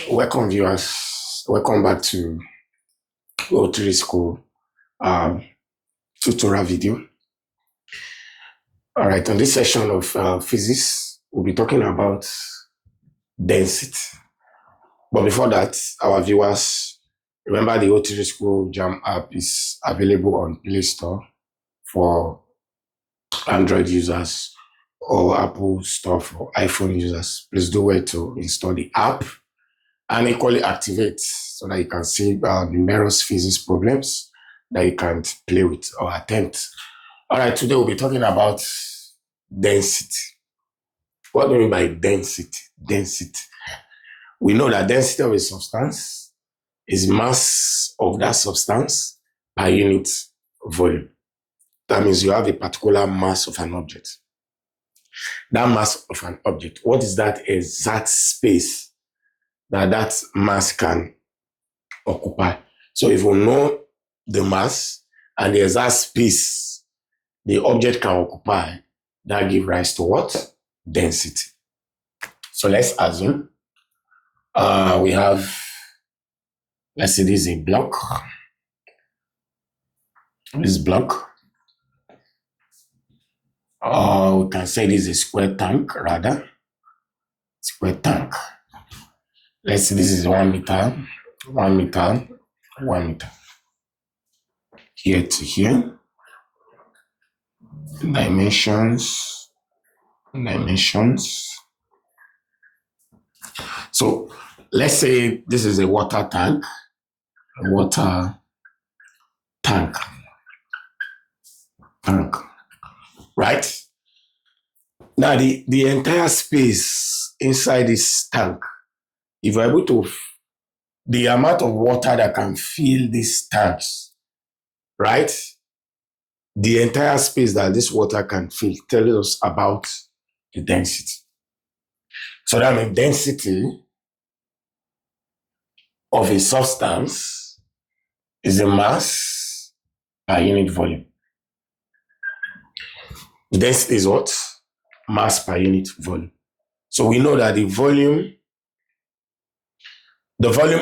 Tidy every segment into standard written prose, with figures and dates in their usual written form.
Welcome viewers, welcome back to O3 School tutorial video. All right, on this session of physics, we'll be talking about density. But before that, our viewers, remember the O3 School JAMB app is available on Play Store for Android users or Apple Store for iPhone users. Please do well to install the app and equally activate so that you can see numerous physics problems that you can play with or attempt. All right, today we'll be talking about density. What do we mean by density? Density. We know that density of a substance is mass of that substance per unit volume. That means you have a particular mass of an object. That mass of an object, what is that exact space that mass can occupy? So if we know the mass and the exact space the object can occupy, that gives rise to what? Density. So let's assume we have, let's say this is a block. This block. We can say this is a square tank, rather. Square tank. Let's say this is 1 meter, 1 meter, 1 meter. Here to here. Dimensions. So let's say this is a water tank. Right? Now the entire space inside this tank, if you're able to, the amount of water that can fill these tanks, right? The entire space that this water can fill tells us about the density. So that means density of a substance is the mass per unit volume. Density is what? Mass per unit volume. So we know that the volume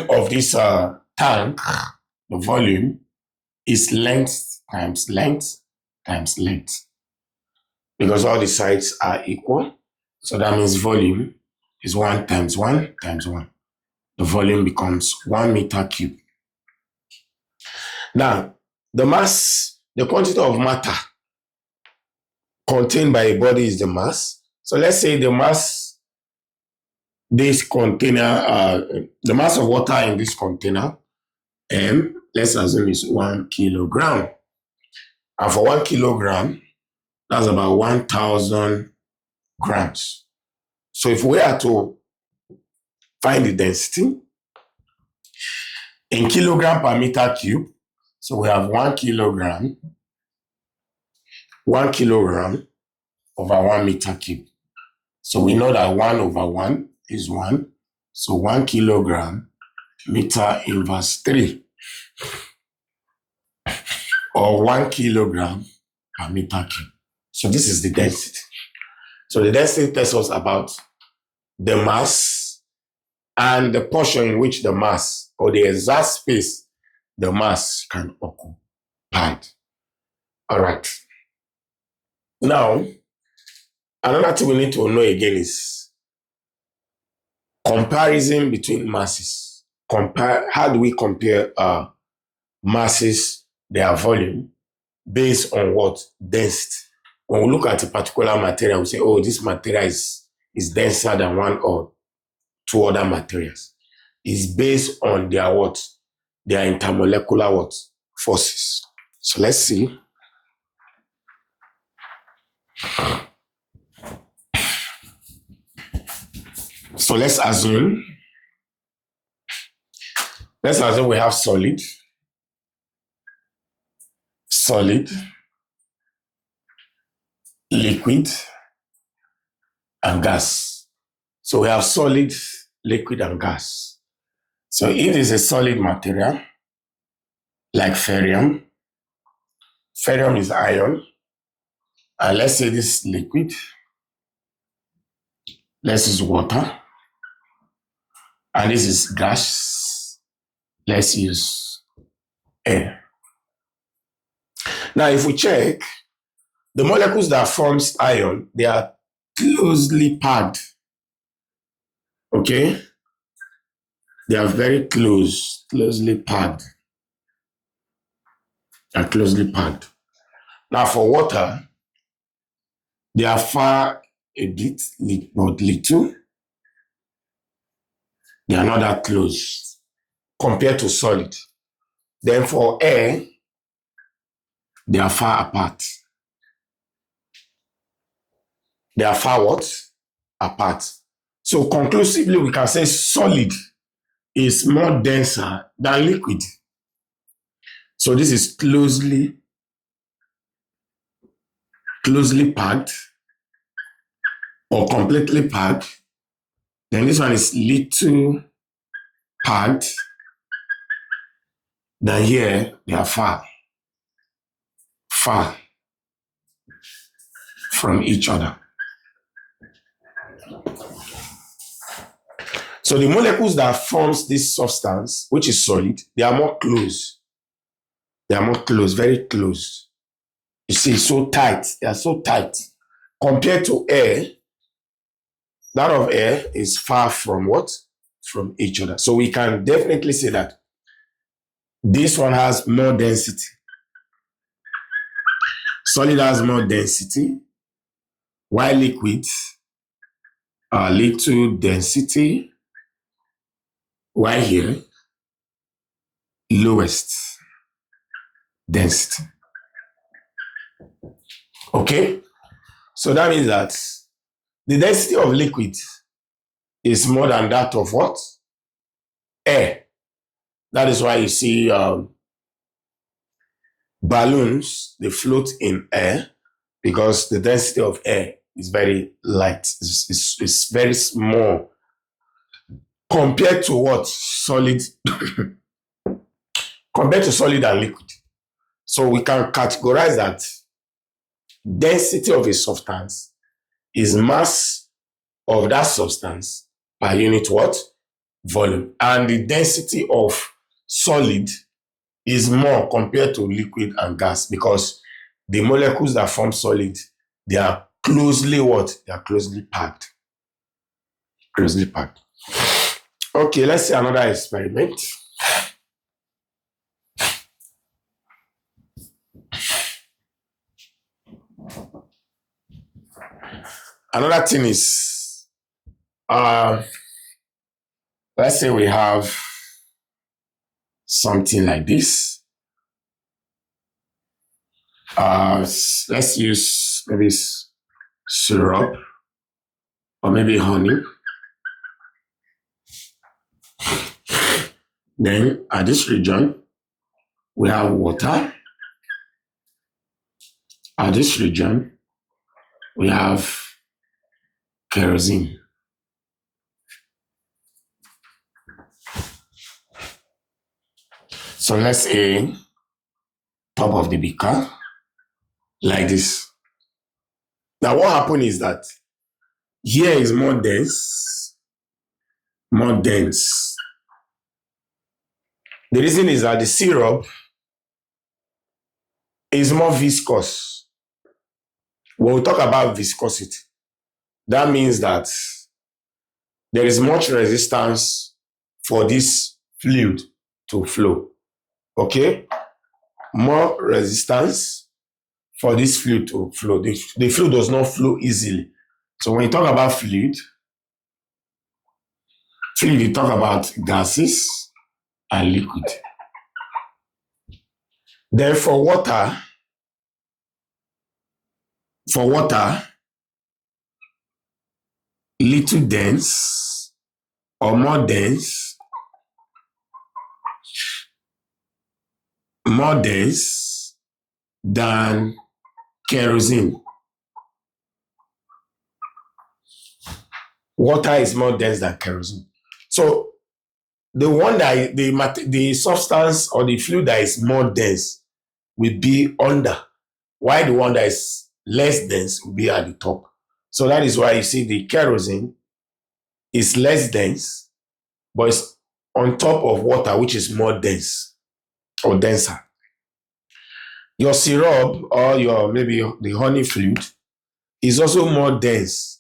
of this tank, the volume is length times length times length, because all the sides are equal. So that means volume is 1 times 1 times 1. The volume becomes 1 meter cube. Now, the mass, the quantity of matter contained by a body is the mass. So let's say the mass, this container, the mass of water in this container, let's assume is 1 kilogram. And for 1 kilogram, that's about 1,000 grams. So if we are to find the density in kilogram per meter cube, so we have 1 kilogram over 1 meter cube. So we know that 1 over 1 is 1. So 1 kilogram meter inverse 3. Or 1 kilogram per meter cube. So this is the density. So the density tells us about the mass and the portion in which the mass, or the exact space the mass can occupy. All right. Now, another thing we need to know again is comparison between masses. How do we compare masses, their volume, based on what? Density. When we look at a particular material, we say, oh, this material is denser than 1 or 2 other materials. It's based on their what? Their intermolecular what? Forces. So let's see. So let's assume we have solid, liquid, and gas. So we have solid, liquid, and gas. So it is a solid material, like ferrium. Ferrium is iron. And let's say this is liquid. Let's use water. And this is gas. Let's use air. Now, if we check, the molecules that forms ion, they are closely packed. Okay? They are very closely packed. They are closely packed. Now, for water, they are far a bit, but little. They are not that close compared to solid. Then for air, they are far apart. They are far what? Apart. So conclusively, we can say solid is more denser than liquid. So this is closely packed or completely packed. Then this one is little packed. Then here they are far from each other. So the molecules that forms this substance, which is solid, they are more close. They are more close, very close. You see, so tight. They are so tight. Compared to air, that of air is far from what? From each other. So we can definitely say that this one has more density. Solid has more density, while liquid are little density, while here, lowest density. Okay? So that means that the density of liquid is more than that of what? Air. That is why you see balloons, they float in air because the density of air is very light. It's very small compared to what? Solid. Compared to solid and liquid. So we can categorize that density of a substance is mass of that substance per unit what? Volume. And the density of solid is more compared to liquid and gas because the molecules that form solid, they are closely what? They are closely packed. Closely packed. Okay, let's see another experiment. Another thing is, let's say we have something like this. Let's use maybe syrup or maybe honey. Then at this region, we have water. At this region, we have kerosene. So let's say top of the beaker, like this. Now what happened is that here is more dense. The reason is that the syrup is more viscous. When we talk about viscosity, that means that there is much resistance for this fluid to flow. Okay? More resistance for this fluid to flow. The fluid does not flow easily. So when you talk about fluid, you talk about gases and liquid. Then for water, little dense or more dense than kerosene. Water is more dense than kerosene. So the one that the substance or the fluid that is more dense will be under, while the one that is less dense will be at the top. So that is why you see the kerosene is less dense but it's on top of water, which is more dense or denser. Your syrup or your maybe the honey fluid is also more denser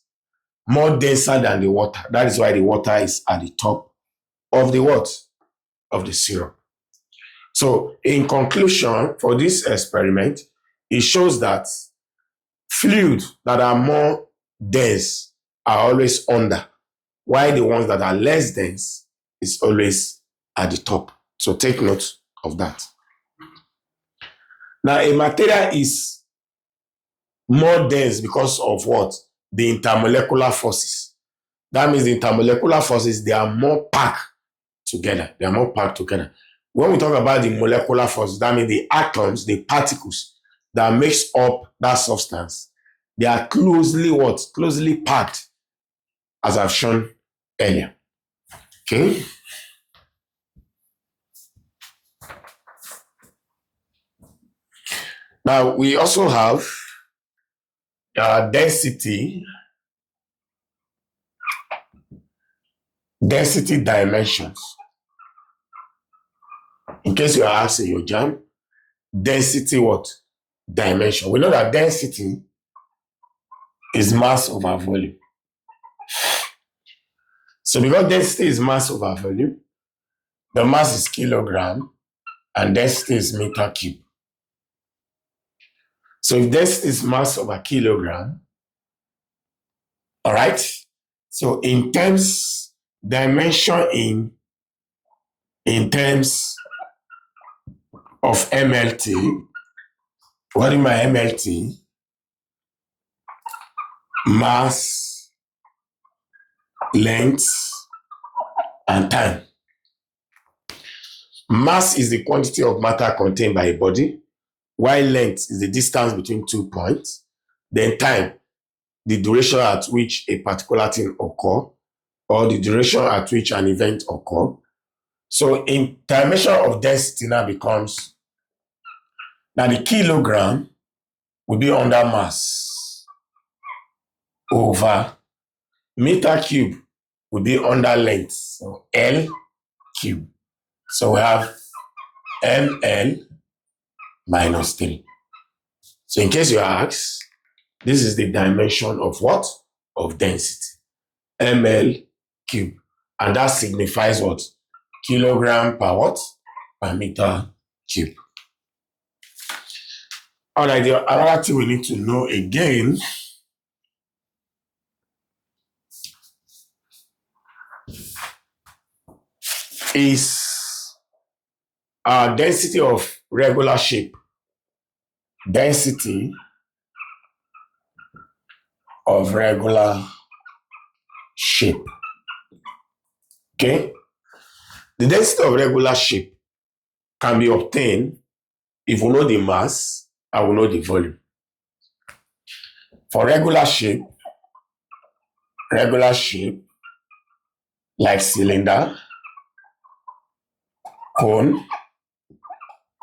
than the water. That is why the water is at the top of the what? Of the syrup. So in conclusion, for this experiment, it shows that fluids that are more dense are always under, while the ones that are less dense is always at the top. So take note of that. Now, a material is more dense because of what? The intermolecular forces. That means the intermolecular forces, they are more packed together. They are more packed together. When we talk about the molecular forces, that means the atoms, the particles that makes up that substance, they are closely what? Closely packed, as I've shown earlier. Okay? Now, we also have density dimensions. In case you are asking your JAMB, density what? Dimension. We know that density is mass over volume. So because density is mass over volume, the mass is kilogram and density is meter cube. So if density is mass over kilogram, all right? So in terms, dimension in terms of MLT, what is my MLT? Mass, length, and time. Mass is the quantity of matter contained by a body, while length is the distance between 2 points. Then time, the duration at which a particular thing occurs, or the duration at which an event occurs. So in dimension of density now becomes, now the kilogram will be under mass over meter cube will be under length, so L cube. So we have ml minus 3. So in case you ask, this is the dimension of what? Of density, ml cube. And that signifies what? Kilogram per what? Per meter cube. All right, the other thing we need to know again is density of regular shape. Density of regular shape. Okay? The density of regular shape can be obtained if we know the mass and we know the volume. For regular shape like cylinder, cone,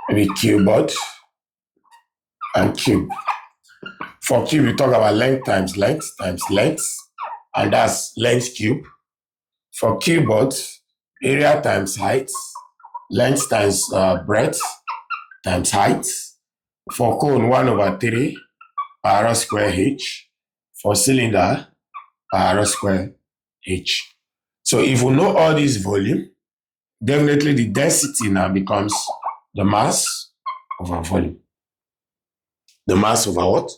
maybe cuboid, and cube. For cube, we talk about length times length times length, and that's length cube. For cuboid, area times height, length times breadth times height. For cone, 1/3 pi r square h. For cylinder, pi r square h. So if we know all this volume, definitely the density now becomes the mass over volume. The mass over what?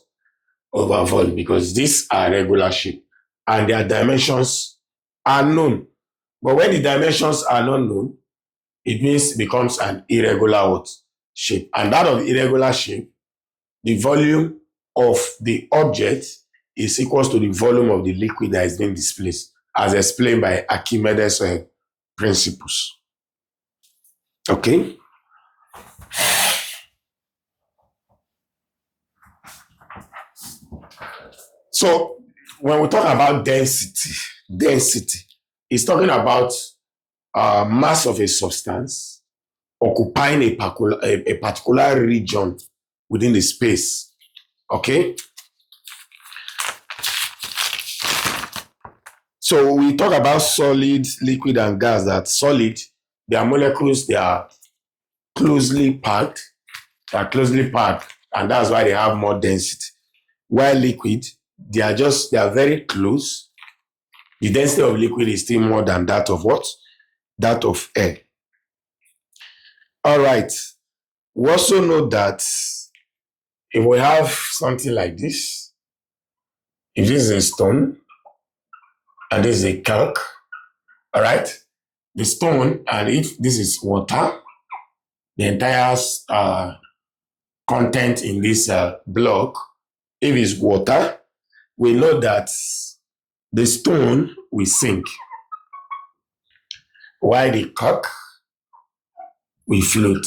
Over volume, because these are regular shape and their dimensions are known. But when the dimensions are not known, it means it becomes an irregular what? Shape. And that of irregular shape, the volume of the object is equal to the volume of the liquid that is being displaced, as explained by Archimedes' principles. Okay? So when we talk about density is talking about mass of a substance occupying a particular region within the space. Okay? So we talk about solid, liquid, and gas. That solid, their molecules, they are closely packed. They are closely packed, and that's why they have more density. While liquid, they are very close. The density of liquid is still more than that of what? That of air. All right. We also know that if we have something like this, if this is a stone and this is a calc, all right, the stone, and if this is water, the entire content in this block, if it's water, we know that the stone will sink, while the calc will float.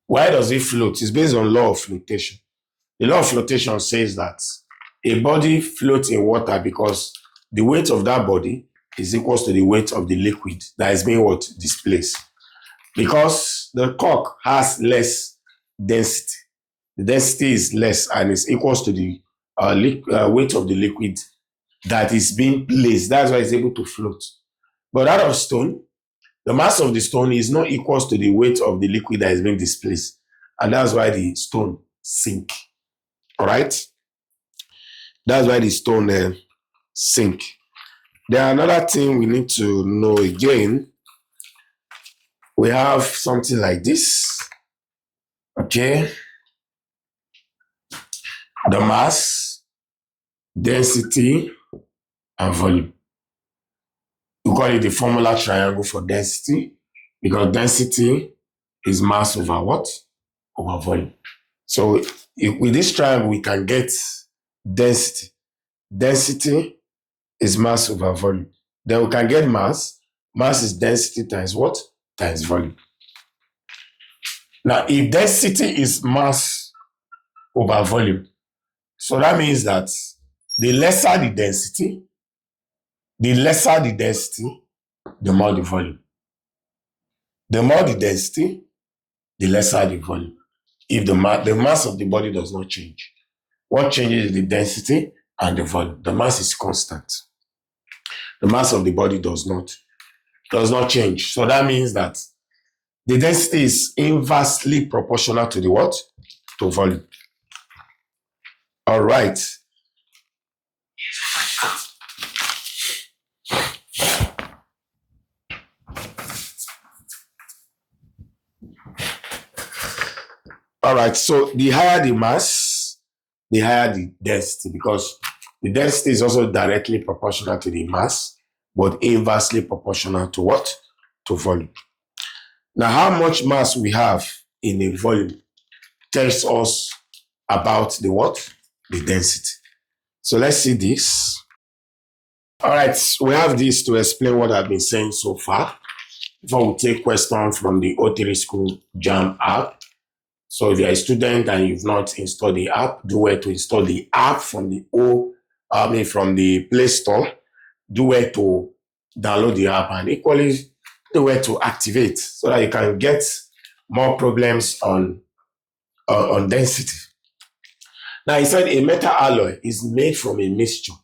Why does it float? It's based on law of flotation. The law of flotation says that a body floats in water because the weight of that body is equal to the weight of the liquid that is being what? Displaced. Because the cork has less density. The density is less and is equal to the weight of the liquid that is being placed. That's why it's able to float. But out of stone, the mass of the stone is not equal to the weight of the liquid that is being displaced. And that's why the stone sink. All right? That's why the stone sink. Then another thing we need to know again, we have something like this. Okay? The mass, density, and volume. We call it the formula triangle for density because density is mass over what? Over volume. So with this triangle, we can get density. Density is mass over volume. Then we can get mass. Mass is density times what? Times volume. Now, if density is mass over volume, so that means that the lesser the density, the more the volume. The more the density, the lesser the volume. If the mass of the body does not change. What changes is the density and the volume. The mass is constant. The mass of the body does not change. So that means that the density is inversely proportional to the what? To volume. All right. All right. So the higher the mass, the higher the density, because the density is also directly proportional to the mass, but inversely proportional to what? To volume. Now, how much mass we have in a volume tells us about the what? The density. So let's see this. All right, we have this to explain what I've been saying so far. Before we take questions from the O3 School JAMB app. So if you're a student and you've not installed the app, do well to install the app from the Play Store. Do well to download the app and equally do well to activate so that you can get more problems on density. Now, he said a metal alloy is made from a mixture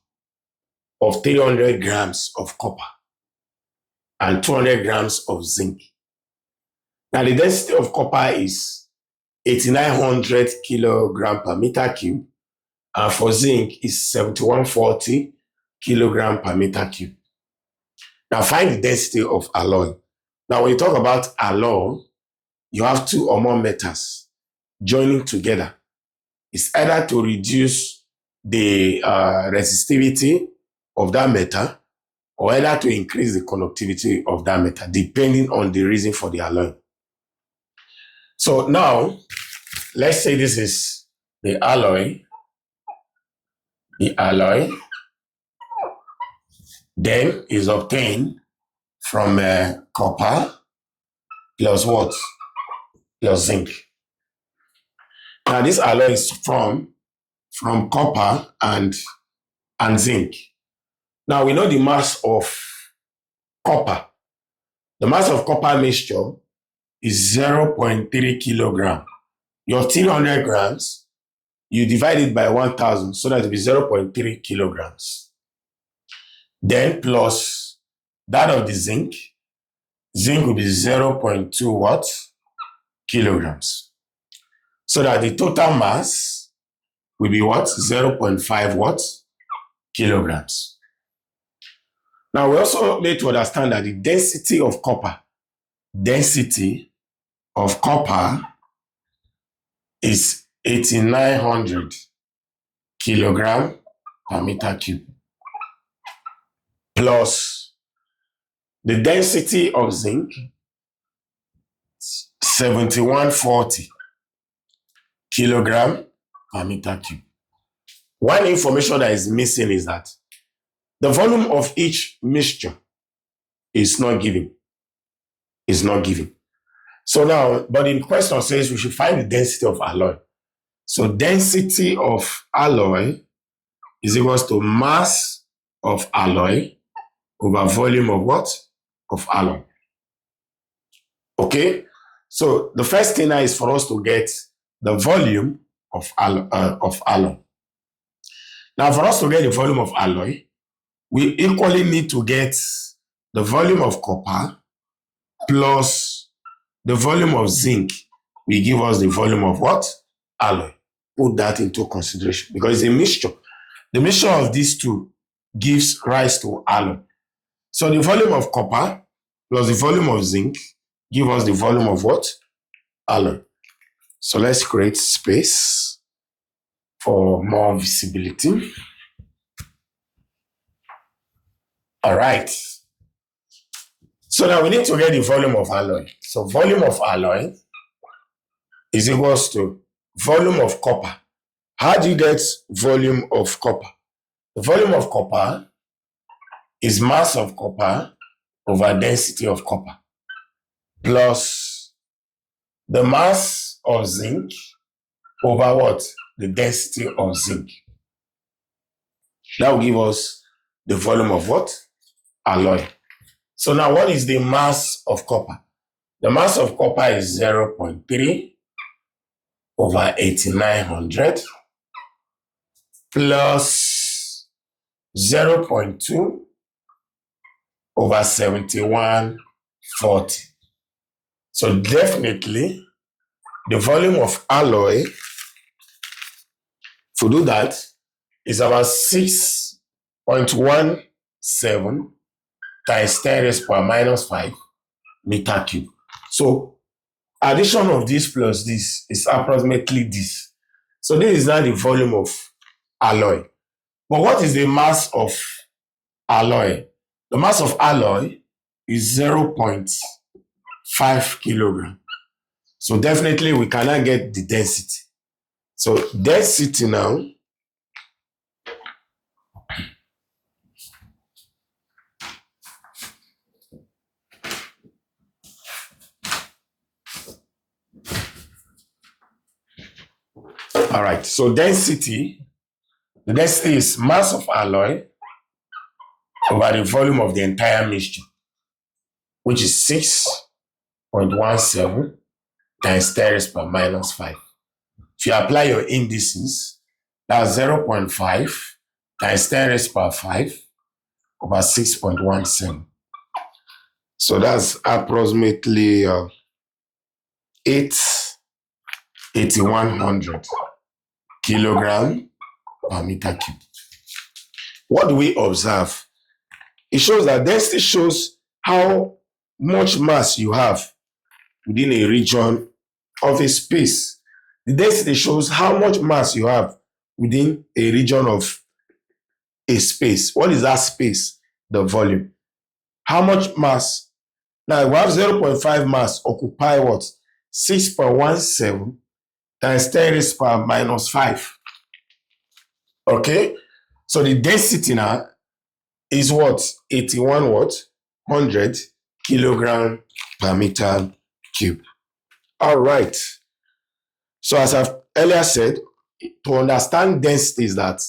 of 300 grams of copper and 200 grams of zinc. Now, the density of copper is 8,900 kilogram per meter cube, and for zinc is 7,140 kilogram per meter cube. Now, find the density of alloy. Now, when you talk about alloy, you have two or more metals joining together. It's either to reduce the resistivity of that metal or either to increase the conductivity of that metal, depending on the reason for the alloy. So now, let's say this is the alloy. The alloy then is obtained from copper plus what? Plus zinc. Now, this alloy is from copper and zinc. Now, we know the mass of copper. The mass of copper mixture is 0.3 kilogram. Your 300 grams, you divide it by 1,000 so that it will be 0.3 kilograms. then plus that of the zinc. Zinc will be 0.2 what? Kilograms. So that the total mass will be what? 0.5 what? Kilograms. Now we also need to understand that the density of copper is 8,900 kilogram per meter cube, plus the density of zinc 7,140 kilogram per meter cube. One information that is missing is that the volume of each mixture is not given. So now, but the question says we should find the density of alloy. So density of alloy is equals to mass of alloy over volume of what? Of alloy. Okay? So the first thing now is for us to get the volume of alloy. Now for us to get the volume of alloy, we equally need to get the volume of copper plus the volume of zinc will give us the volume of what? Alloy. Put that into consideration because it's a mixture. The mixture of these two gives rise to alloy. So the volume of copper plus the volume of zinc give us the volume of what? Alloy. So let's create space for more visibility. All right. So now we need to get the volume of alloy. So volume of alloy is equals to volume of copper. How do you get volume of copper? The volume of copper is mass of copper over density of copper plus the mass of zinc over what? The density of zinc. That will give us the volume of what? Alloy. So now what is the mass of copper? The mass of copper is 0.3 over 8,900 plus 0.2 over 7,140. So definitely the volume of alloy, to do that, is about 6.17 times 10 raised power minus 5 meter cube. So addition of this plus this is approximately this. So this is now the volume of alloy. But what is the mass of alloy? The mass of alloy is 0.5 kilogram. So definitely we cannot get the density. So density now all right, so the density is mass of alloy over the volume of the entire mixture, which is 6.17 times 10 raised power minus 5. If you apply your indices, that's 0.5 times 10 raised power 5 over 6.17. So that's approximately 8,100 kilogram per meter cube. What do we observe? It shows that density shows how much mass you have within a region of a space. The density shows how much mass you have within a region of a space. What is that space? The volume. How much mass? Now we have 0.5 mass occupy what? 6.17 times 10 raised power minus 5. Okay? So the density now is what? 8,100 kilogram per meter cube. All right. So as I've earlier said, to understand density is that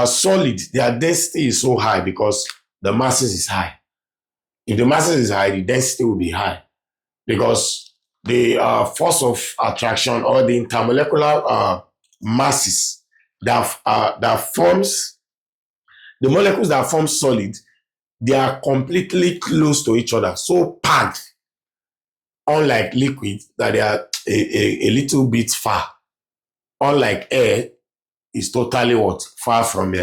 solid, their density is so high because the masses is high. If the masses is high, the density will be high because the force of attraction or the intermolecular masses that forms The molecules that form solid, they are completely close to each other, so packed, unlike liquid, that they are a little bit far. Unlike air, is totally what? Far from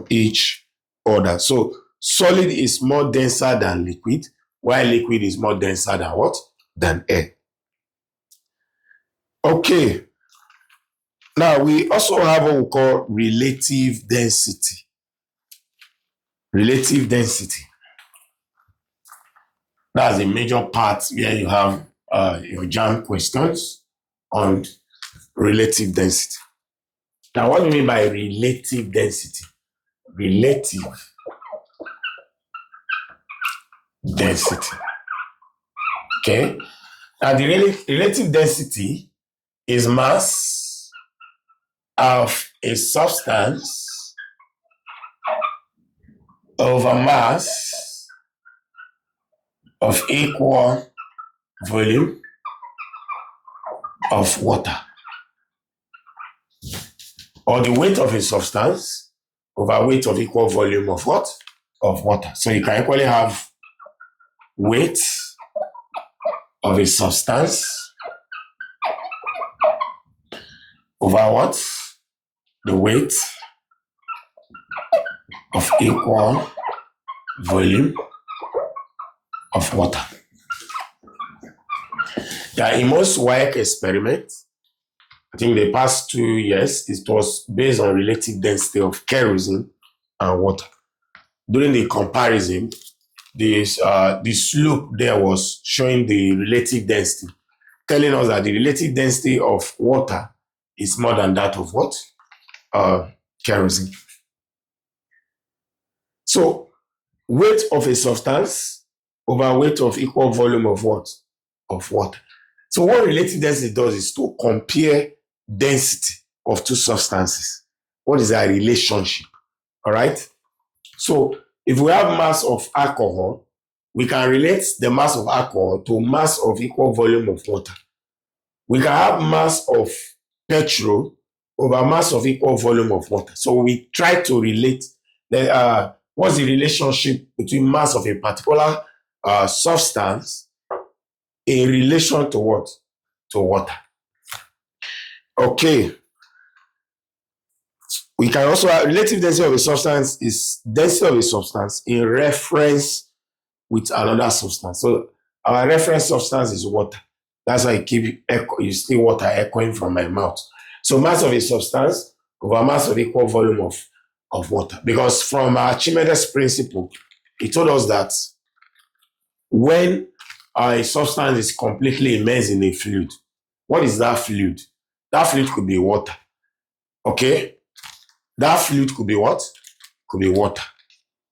each other. So solid is more denser than liquid, while liquid is more denser than what? Than air. Okay. Now we also have what we call relative density. Relative density. That's a major part where you have your JAMB questions on relative density. Now, what do you mean by relative density? Relative density. Okay. Now, the relative density is mass of a substance over mass of equal volume of water, or the weight of a substance over weight of equal volume of what? Of water. So you can equally have weight of a substance over what? The weight of equal volume of water. Yeah, in most WAEC experiments, I think the past 2 years, it was based on relative density of kerosene and water. During the comparison, the slope there was showing the relative density, telling us that the relative density of water is more than that of what? Kerosene. So, weight of a substance over weight of equal volume of what? Of water. So what relative density does is to compare density of two substances. What is that relationship? All right. So if we have mass of alcohol, we can relate the mass of alcohol to mass of equal volume of water. We can have mass of petrol over mass of equal volume of water. So we try to relate what's the relationship between mass of a particular substance in relation to what? To water. Okay. We can also have relative density of a substance is density of a substance in reference with another substance. So our reference substance is water. That's why you see water echoing from my mouth. So mass of a substance over mass of equal volume of water. Because from Archimedes' principle, he told us that when a substance is completely immersed in a fluid, what is that fluid? That fluid could be water. Okay? That fluid could be what? Could be water,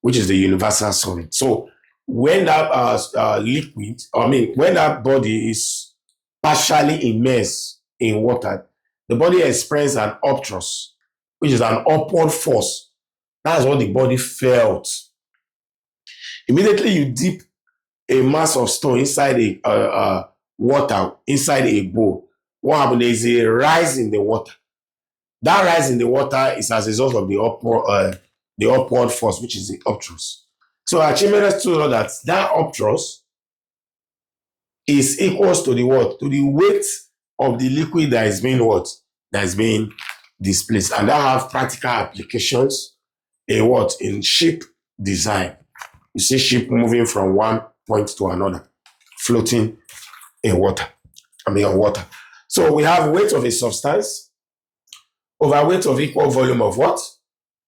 which is the universal solid. So when that when that body is partially immersed in water, the body experiences an upthrust, which is an upward force. That's what the body felt. Immediately you dip a mass of stone inside a water, inside a bowl, what happens is a rise in the water. That rise in the water is as a result of the upward force, which is the upthrust. So Archimedes told us that upthrust is equals to the what? To the weight of the liquid that is being what? That is being displaced. And that have practical applications in what? In ship design. You see ship moving from one point to another, floating in water. On water. So we have weight of a substance over weight of equal volume of what?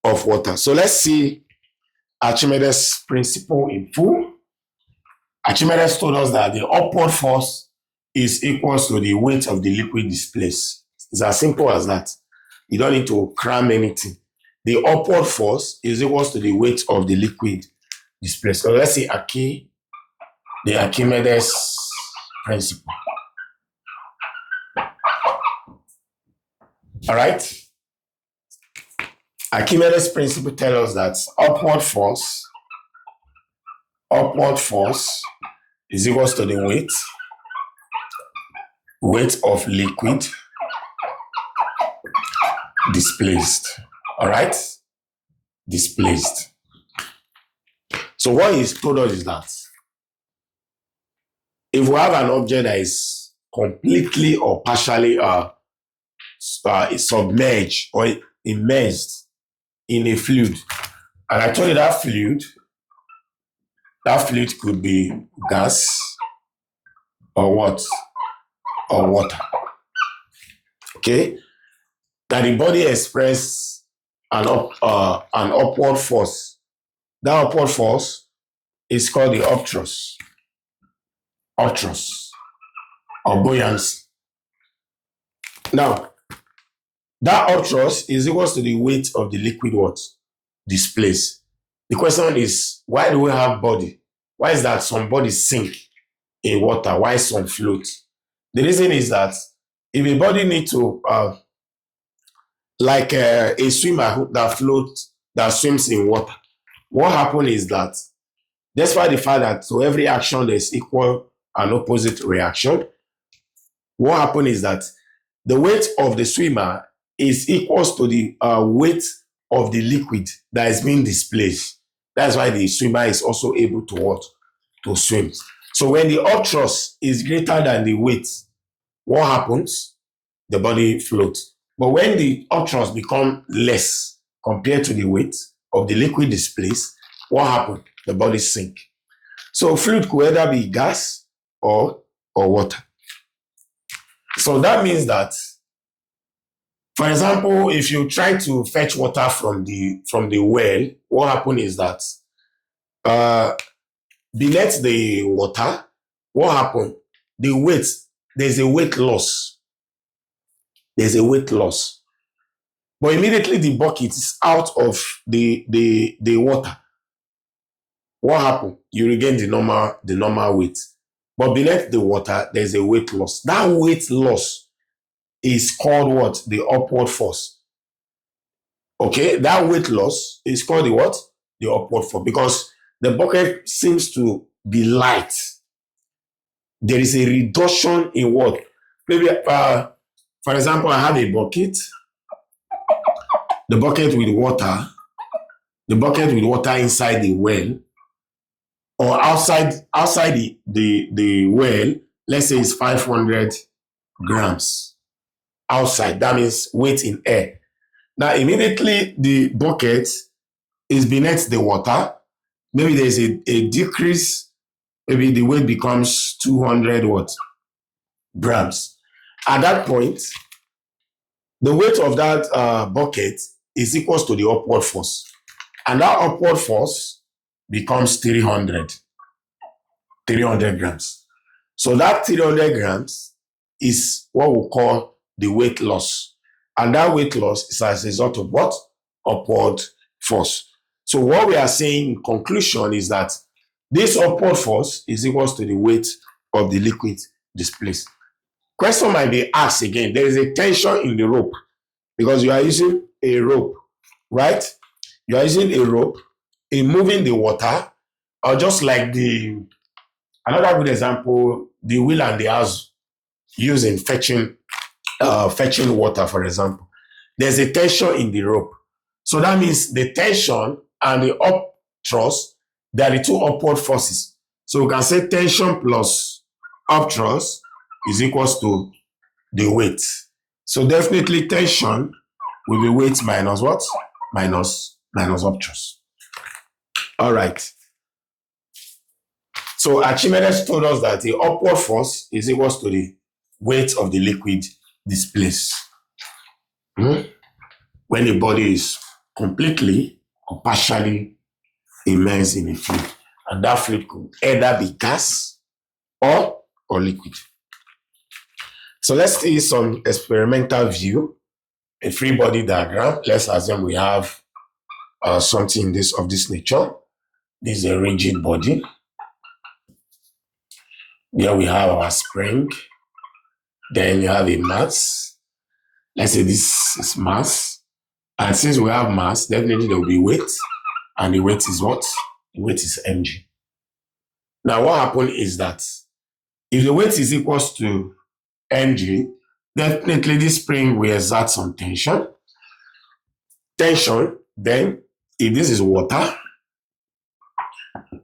Of water. So let's see Archimedes' principle in full. Archimedes told us that the upward force is equals to the weight of the liquid displaced. It's as simple as that. You don't need to cram anything. The upward force is equals to the weight of the liquid displaced. So let's see the Archimedes principle. All right. Archimedes principle tells us that upward force is equals to the weight of liquid displaced. All right. displaced. So what he's told us is that if we have an object that is completely or partially submerged or immersed in a fluid, and I told you that fluid could be gas or what? Or water. Okay? That the body express an upward force. That upward force is called the upthrust or buoyancy. Now, that upthrust is equal to the weight of the liquid what? Displaced. The question is, why do we have body? Why is that some bodies sink in water, why some float? The reason is that if a body need to, like a swimmer that swims in water, what happens is that despite the fact that to every action there's equal and opposite reaction, what happens is that the weight of the swimmer is equals to the weight of the liquid that is being displaced. That's why the swimmer is also able to what? To swim. So when the upthrust is greater than the weight, what happens? The body floats. But when the upthrust becomes less compared to the weight of the liquid displaced, what happens? The body sink. So fluid could either be gas or water. So that means that, for example, if you try to fetch water from the well, what happens is that beneath the water, what happens? The weight, there's a weight loss. There's a weight loss. But immediately the bucket is out of the water. What happens? You regain the normal weight. But beneath the water, there's a weight loss. That weight loss is called what? The upward force. Okay, that weight loss is called the what? The upward force. Because the bucket seems to be light. There is a reduction in what? Maybe, for example, I have a bucket. The bucket with water inside the well, or outside the well, let's say it's 500 grams outside. That means weight in air. Now, immediately the bucket is beneath the water. Maybe there's a decrease. Maybe the weight becomes 200 what? Grams. At that point, the weight of that bucket is equal to the upward force. And that upward force becomes 300 grams. So that 300 grams is what we call the weight loss. And that weight loss is as a result of what? Upward force. So what we are saying in conclusion is that this upward force is equal to the weight of the liquid displaced. Question might be asked again. There is a tension in the rope because you are using a rope, right? You are using a rope in moving the water, or just like another good example, the wheel and the house used in fetching water, for example. There's a tension in the rope. So that means the tension and the upthrust, they are the two upward forces. So we can say tension plus upthrust is equals to the weight. So definitely tension will be weight minus what? Minus upthrust. All right. So Archimedes told us that the upward force is equals to the weight of the liquid displaced. When the body is completely or partially immersed in a fluid. And that fluid could either be gas or liquid. So let's see some experimental view, a free body diagram. Let's assume we have something of this nature. This is a rigid body. Here we have our spring. Then you have a mass. Let's say this is mass. And since we have mass, definitely there will be weight. And the weight is what? The weight is mg. Now what happens is that if the weight is equal to mg, definitely this spring will exert some tension. Then if this is water,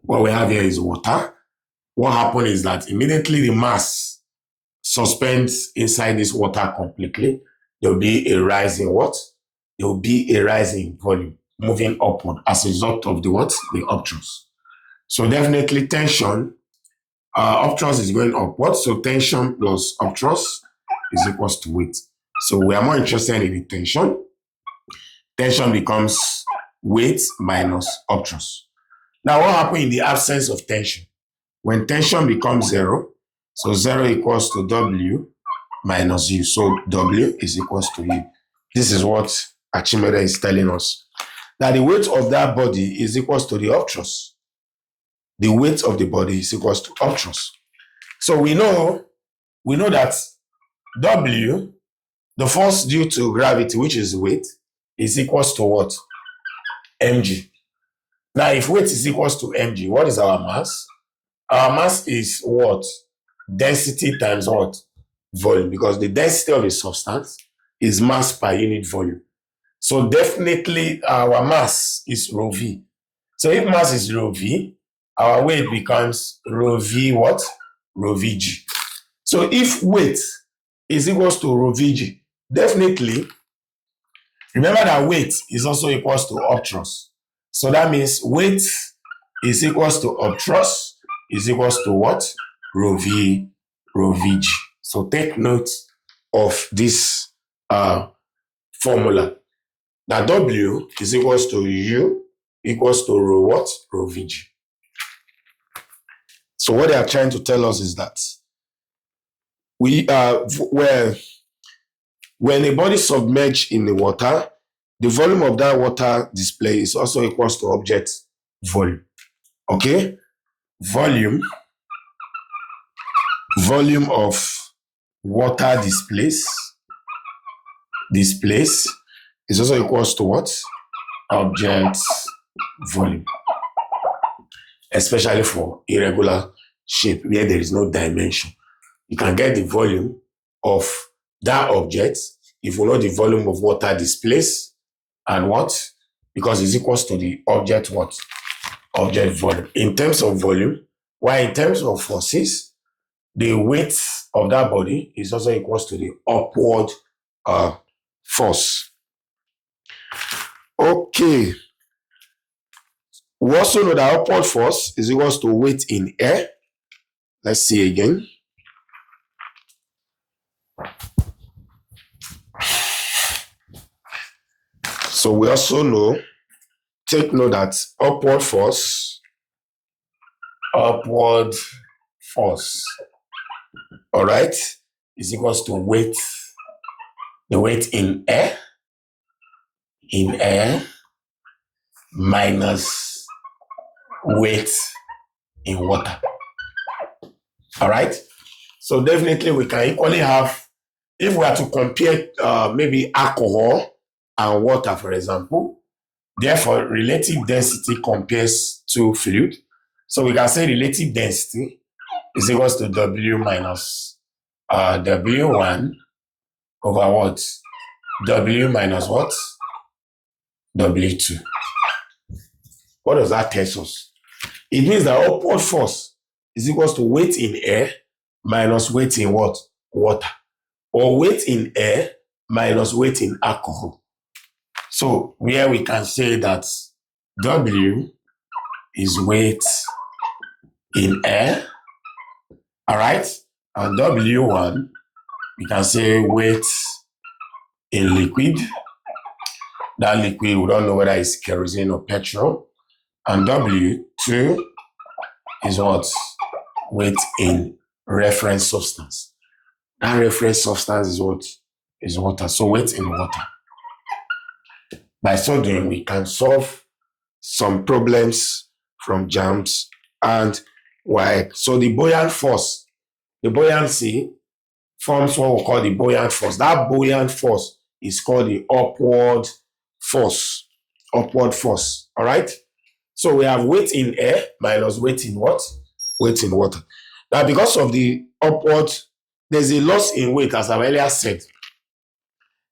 what we have here is water. What happens is that immediately the mass suspends inside this water completely. There will be a rise in what? There will be a rise in volume moving upward as a result of the what? The obthrust. So definitely tension, obthrust is going upward. So tension plus obthrust is equals to weight. So we are more interested in the tension. Tension becomes weight minus obthrust. Now what happens in the absence of tension? When tension becomes zero, so zero equals to W minus U. So W is equals to U. This is what Archimedes is telling us. That the weight of that body is equals to the obthrust. The weight of the body is equals to obthrust. So we know that W, the force due to gravity, which is weight, is equals to what? Mg. Now, if weight is equals to mg, what is our mass? Our mass is what? Density times what? Volume, because the density of a substance is mass per unit volume. So definitely our mass is rho v. So if mass is rho v, our weight becomes rho v what? Rho vg. So if weight is equals to rho vg, definitely remember that weight is also equals to obthrust. So that means weight is equals to obthrust is equals to what? Rho v, rho vg. So take note of this formula. That W is equals to U equals to rho what? Rho vg. So what they are trying to tell us is that when a body is submerged in the water, the volume of that water display is also equals to object volume. Okay? Volume of water displays is also equals to what? Object volume. Especially for irregular shape where there is no dimension. You can get the volume of that object if you know the volume of water displaced and what? Because it's equals to the object what? Object volume. In terms of volume, while in terms of forces, the weight of that body is also equals to the upward force. Okay. We also know that upward force is equals to weight in air. Let's see again. So we also know, take note that upward force, all right, is equals to weight, the weight in air minus weight in water. All right. So definitely we can equally have, if we are to compare maybe alcohol and water, for example, therefore relative density compares to fluid. So we can say relative density is equals to W minus W1 over what? W minus what? W2. What does that tell us? It means that upward force is equals to weight in air minus weight in what? Water. Or weight in air minus weight in alcohol. So where we can say that W is weight in air, all right? And W1, we can say weight in liquid. That liquid, we don't know whether it's kerosene or petrol. And W2 is what? Weight in reference substance. That reference substance is what? Is water. So weight in water. By so doing, we can solve some problems from JAMBs and WAEC. So the buoyant force, the buoyancy forms what we call the buoyant force. That buoyant force is called the upward force. Upward force. All right? So we have weight in air minus weight in what? Weight in water. Now, because of the upward, there's a loss in weight, as I earlier said.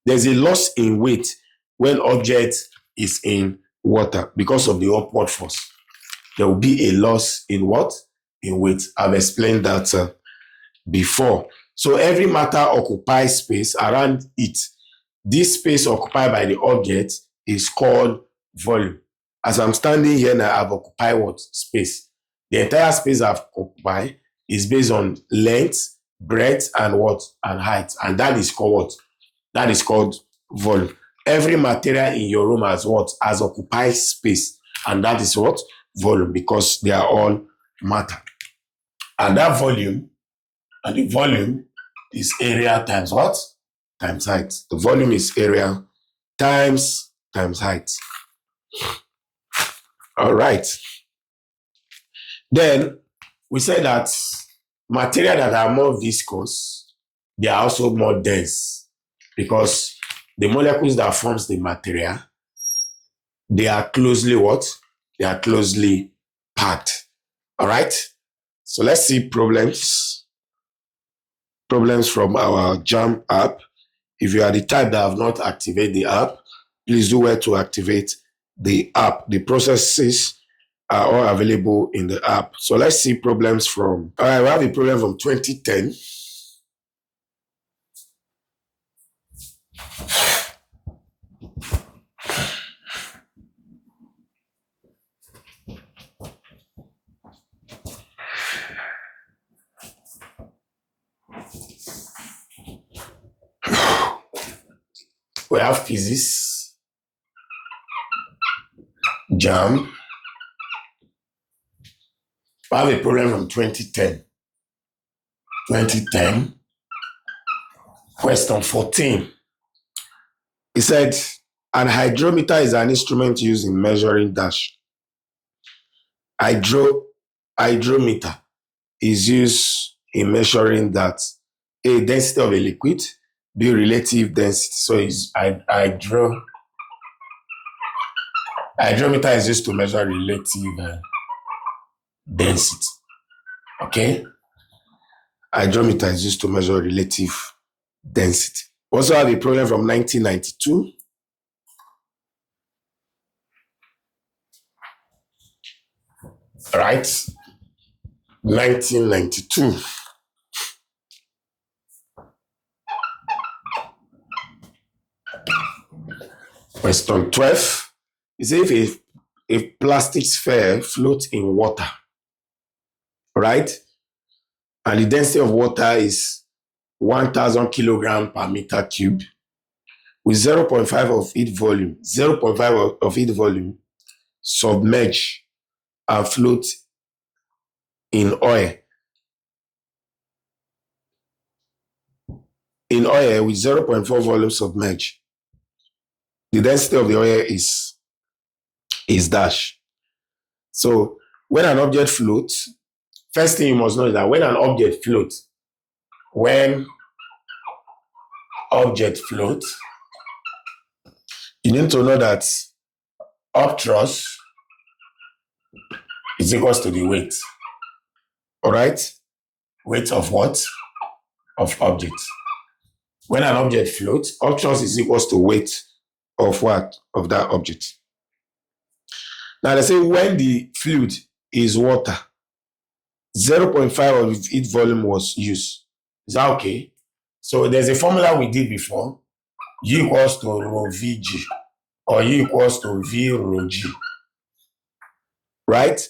There's a loss in weight when object is in water because of the upward force. There will be a loss in what? In weight. I've explained that before. So every matter occupies space around it. This space occupied by the object is called volume. As I'm standing here now, I've occupied what? Space. The entire space I've occupied is based on length, breadth, and what? And height. And that is called what? That is called volume. Every material in your room has what? Has occupied space. And that is what? Volume, because they are all matter. And that volume, and the volume is area times what? Times height. The volume is area times height. All right. Then we say that material that are more viscous, they are also more dense, because the molecules that forms the material, they are closely what? They are closely packed. All right. So let's see problems from our JAMB app. If you are the type that have not activated the app, please do well to activate the app. The processes are all available in the app. So let's see problems from, all right, we have a problem from 2010. We have physics, JAMB. We have a problem from 2010. 2010, question 14. It said, an hydrometer is an instrument used in measuring dash. Hydrometer is used in measuring that A, density of a liquid, B, relative density. So it's hydrometer is used to measure relative density. Okay? Hydrometer is used to measure relative density. Also have a problem from 1992. Right? 1992. Question 12 is if a plastic sphere floats in water, right? And the density of water is 1,000 kilogram per meter cube with 0.5 of its volume, 0.5 of its volume submerged and float in oil. In oil with 0.4 volume submerged. The density of the oil is dash. So when an object floats, first thing you must know is that when an object floats, you need to know that up thrust is equals to the weight. All right? Weight of what? Of object. When an object floats, up thrust is equals to weight of what? Of that object. Now they say when the fluid is water, 0.5 of its volume was used. Is that okay? So there's a formula we did before. U equals to rho Vg or U equals to V rho G. Right?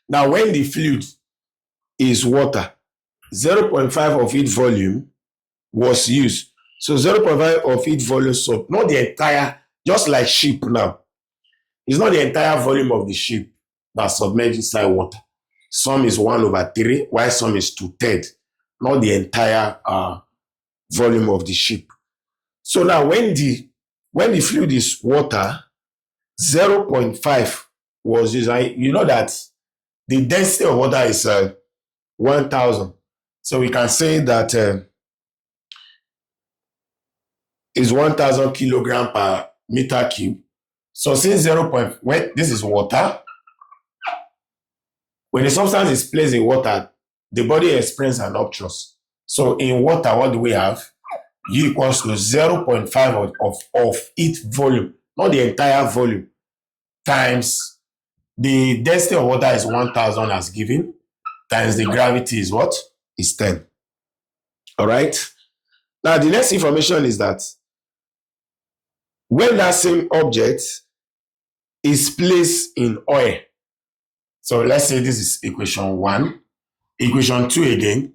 Now when the fluid is water, 0.5 of its volume was used. So 0.5 of its volume, so not the entire, just like ship now. It's not the entire volume of the ship that's submerged inside water. Some is 1/3, while some is 2/3. Not the entire volume of the ship. So now when the fluid is water, 0.5 was used. You know that the density of water is 1,000. So we can say that is 1,000 kilogram per meter cube. So since when this is water, when the substance is placed in water, the body experiences an upthrust. So in water, what do we have? U equals to 0.5 of its volume, not the entire volume. times the density of water is 1,000 as given, times the gravity is what? Is 10. All right? Now, the next information is that when that same object is placed in oil, so let's say this is equation 1, equation 2 again,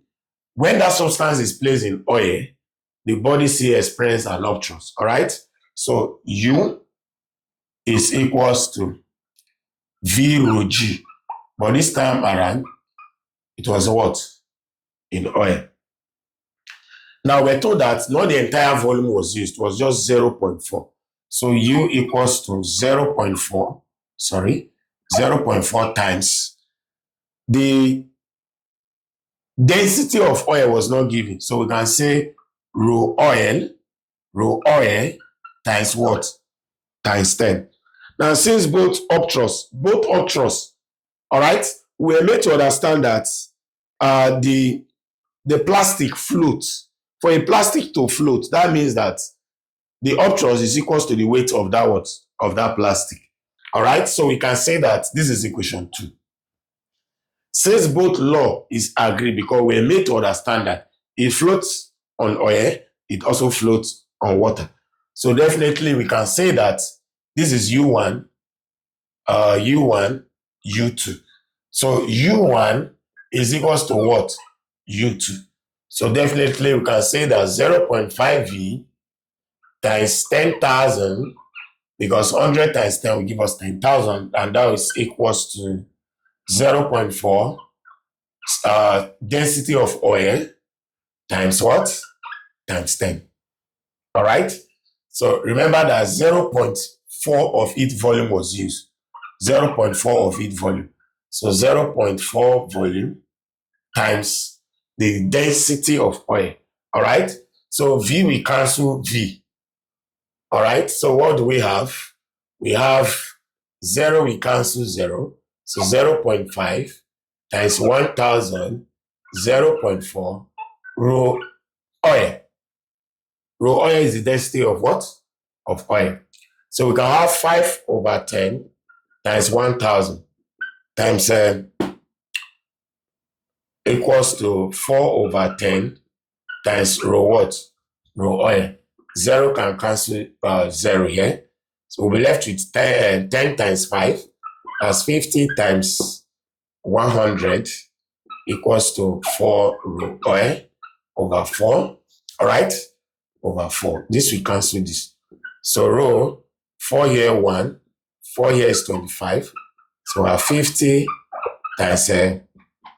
when that substance is placed in oil, the body C experiences an upthrust, all right? So U is equals to V rho G, but this time around, it was what? In oil. Now we're told that not the entire volume was used, it was just 0.4. So U equals to 0.4, 0.4 times the density of oil was not given. So we can say rho oil times what? Times 10. Now, since both upthrusts, all right, we are made to understand that the plastic floats. For a plastic to float, that means that the upthrust is equals to the weight of that what? Of that plastic. All right, so we can say that this is equation 2. Since both law is agreed, because we are made to understand that it floats on oil, it also floats on water. So definitely we can say that this is U1, U2. So U1 is equals to what? U2. So definitely we can say that 0.5 V times 10,000, because 100 times 10 will give us 10,000, and that is equals to 0.4 density of oil times what? Times 10. All right? So remember that 0.4 of each volume was used. 0.4 of each volume. So 0.4 volume times the density of oil. All right? So V, we cancel V. All right? So what do we have? We have 0, we cancel 0. So 0.5 times 1,000, 0.4, rho oil. Rho oil is the density of what? Of oil. So we can have 5 over 10 times 1,000 times equals to 4 over 10 times rho what? Rho oil. 0 can cancel 0 here. So we'll be left with 10 times 5 as 50 times 100 equals to 4 rho oil over 4. All right? Over 4. This will cancel this. So rho, 4 here 1, 4 here is 25. So we have 50 times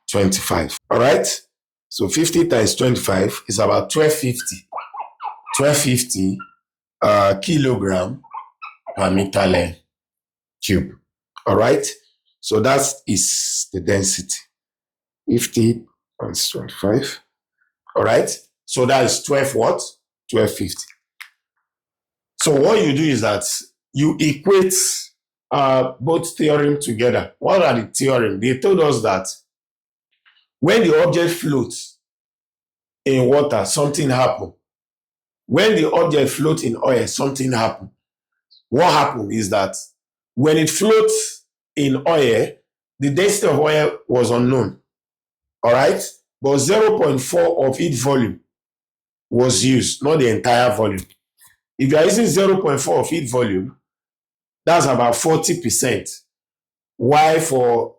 25. All right? So 50 times 25 is about 1250. 1250 kilogram per meter cube. All right? So that is the density. 50 times 25. All right? So that is 12 what? 1250. So what you do is that you equate both theorem together. What are the theorem? They told us that when the object floats in water, something happens. When the object floats in oil, something happens. What happened is that when it floats in oil, the density of oil was unknown. All right? But 0.4 of each volume was used, not the entire volume. If you are using 0.4 of each volume, that's about 40%. Why for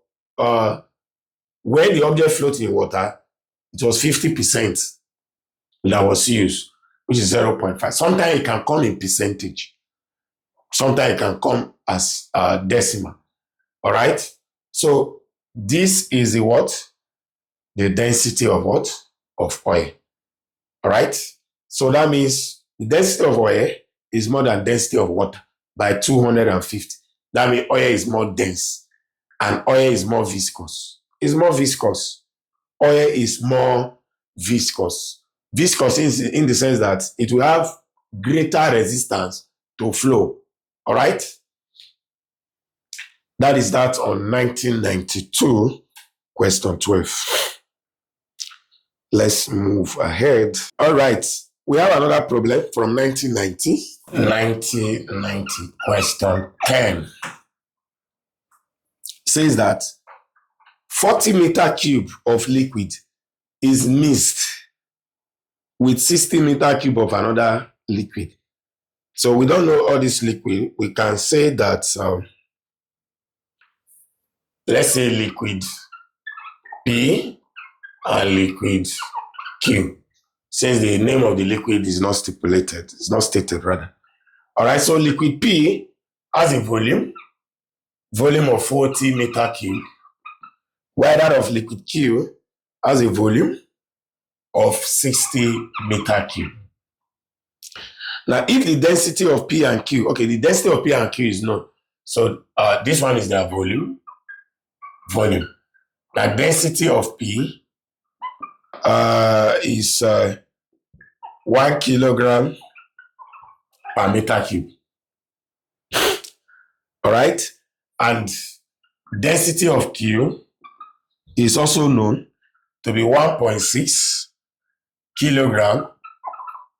when the object floats in water, it was 50% that was used, which is 0.5. Sometimes it can come in percentage. Sometimes it can come as decimal. All right? So this is the what? The density of what? Of oil. All right? So that means the density of oil is more than density of water by 250. That means oil is more dense and oil is more viscous. It's more viscous. Oil is more viscous. Viscous is in the sense that it will have greater resistance to flow. All right? That is that on 1992, question 12. Let's move ahead. All right. We have another problem from 1990. 1990, question 10. says that 40 meter cube of liquid is mixed with 60 meter cube of another liquid. So we don't know all this liquid. We can say that, let's say liquid P and liquid Q, since the name of the liquid is not stipulated, it's not stated rather. All right, so liquid P has a volume of 40 meter cube, while that of liquid Q has a volume of 60 meter cube. Now, if the density of P and Q, okay, the density of P and Q is known. So this one is their volume. The density of P is 1 kilogram per meter cube. All right, and density of Q is also known to be 1.6 kilogram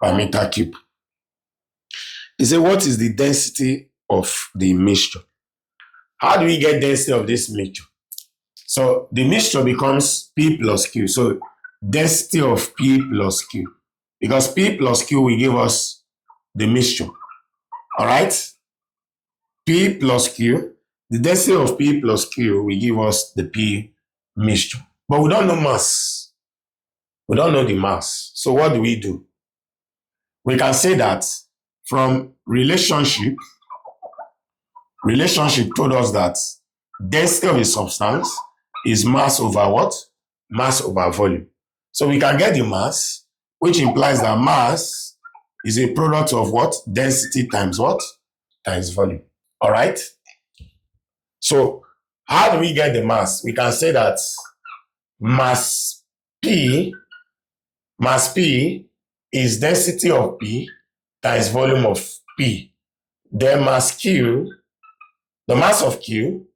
per meter cube. He said, what is the density of the mixture? How do we get density of this mixture? So the mixture becomes P plus Q. So density of P plus Q, because P plus Q will give us the mixture. All right, P plus Q, the density of P plus Q will give us the P mixture. But we don't know mass. We don't know the mass. So what do? We can say that from relationship told us that density of a substance is mass over what? Mass over volume. So we can get the mass, which implies that mass is a product of what? Density times what? Times volume. All right? So how do we get the mass? We can say that mass P is density of P times volume of P. Then mass Q, the mass of Q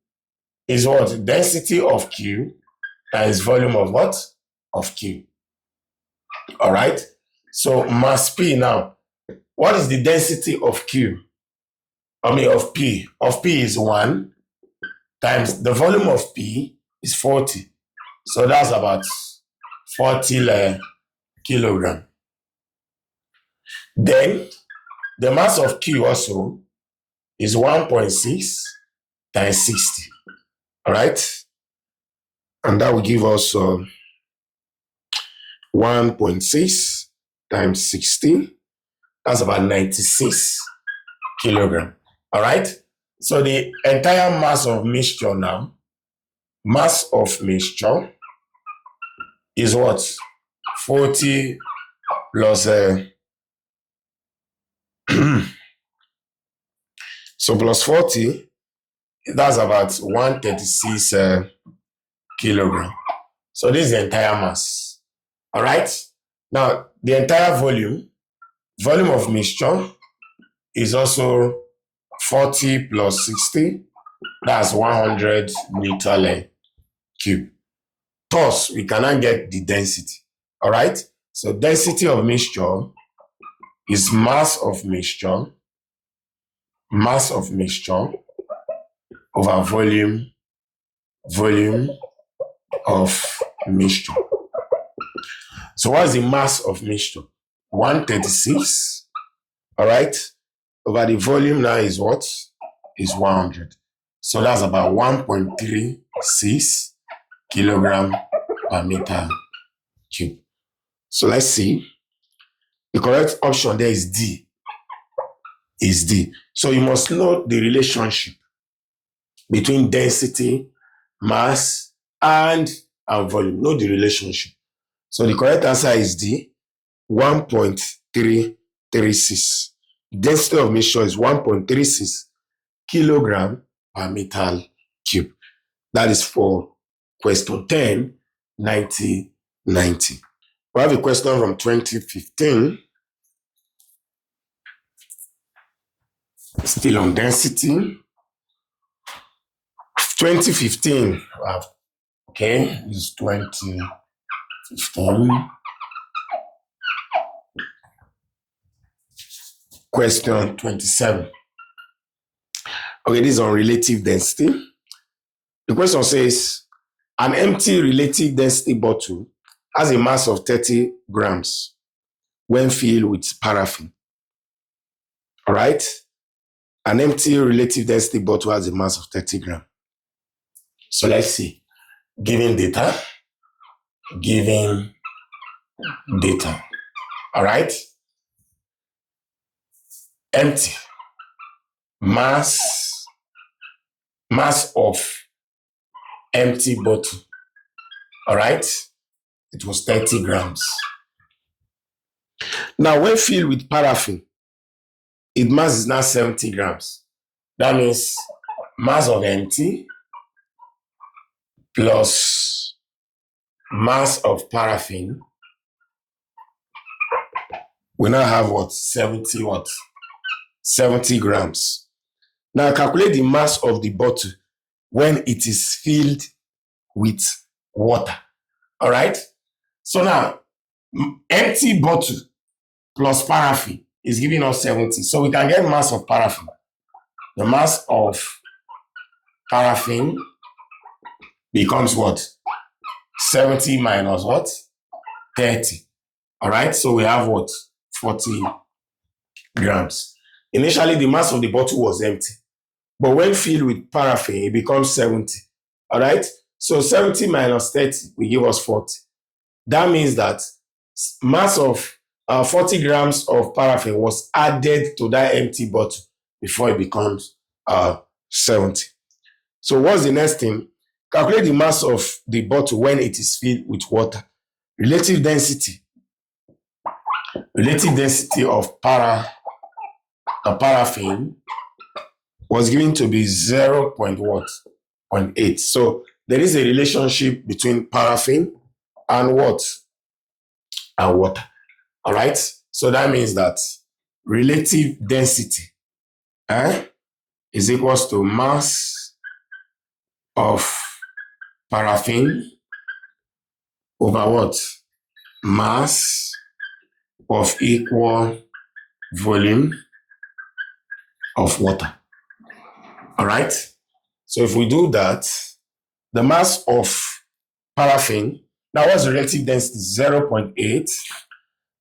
is what? Density of Q times volume of what? Of Q. All right? So mass P now, what is the density of Q? Of P. Of P is 1 times the volume of P is 40. So that's about 40 kilogram. Then the mass of Q also is 1.6 times 60. All right? And that will give us 1.6 times 60. That's about 96 kilogram. All right? So the entire mass of mixture now, mass of mixture is what? 40 plus so plus 40, that's about 136 kilogram. So this is the entire mass. All right? Now, the entire volume of mixture is also 40 plus 60. That's 100 meter cube. Thus, we cannot get the density. All right? So density of mixture is mass of mixture over volume of mixture. So what is the mass of mixture? 136, all right, over the volume now is what? Is 100. So that's about 1.36 kilogram per meter cube. So let's see. The correct option there is D. So you must know the relationship between density, mass, and volume. Know the relationship. So the correct answer is D, 1.336. Density of mixture is 1.36 kilogram per meter cube. That is for question 10, 1990. We have a question from 2015. Still on density. 2015. Okay, this is 2015. Question 27. Okay, this is on relative density. The question says, an empty relative density bottle has a mass of 30 grams when filled with paraffin. All right? An empty relative density bottle has a mass of 30 grams. So let's see. Giving data. All right? Empty. Mass of empty bottle. All right? It was 30 grams. Now, when filled with paraffin, its mass is now 70 grams. That means mass of empty plus mass of paraffin, we now have what? 70 what? 70 grams. Now calculate the mass of the bottle when it is filled with water. All right? So now, empty bottle plus paraffin is giving us 70. So we can get mass of paraffin. The mass of paraffin becomes what? 70 minus what? 30. All right? So we have what? 40 grams. Initially, the mass of the bottle was empty. But when filled with paraffin, it becomes 70. All right? So 70 minus 30 will give us 40. That means that mass of 40 grams of paraffin was added to that empty bottle before it becomes 70. So what's the next thing? Calculate the mass of the bottle when it is filled with water. Relative density of paraffin was given to be 0.8. So there is a relationship between paraffin and what? And water. All right? So that means that relative density is equals to mass of paraffin over what? Mass of equal volume of water. All right? So if we do that, the mass of paraffin, now what's the relative density? 0.8.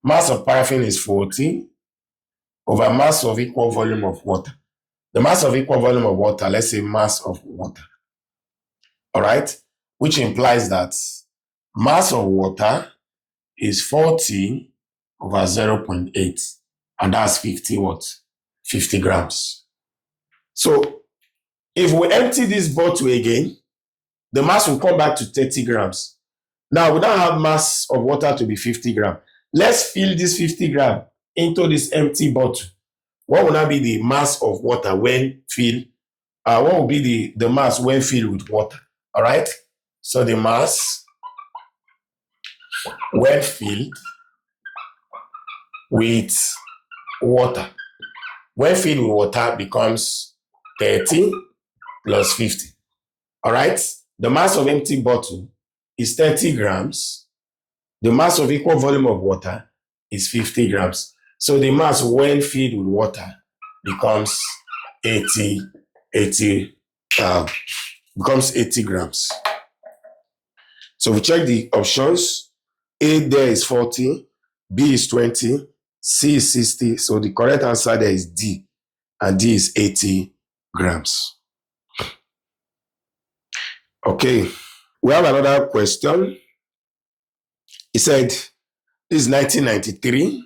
Mass of paraffin is 40 over mass of equal volume of water. The mass of equal volume of water, let's say mass of water. All right? Which implies that mass of water is 40 over 0.8. And that's 50 what? 50 grams. So if we empty this bottle again, the mass will come back to 30 grams. Now we don't have mass of water to be 50 grams. Let's fill this 50 grams into this empty bottle. What will now be the mass of water when filled? What will be the mass when filled with water? All right? So the mass when filled with water. When filled with water becomes 30 plus 50. All right? The mass of empty bottle is 30 grams. The mass of equal volume of water is 50 grams. So the mass when filled with water becomes 80 grams. So we check the options. A there is 40, B is 20, C is 60. So the correct answer there is D, and D is 80 grams. Okay, we have another question. It said, this is 1993,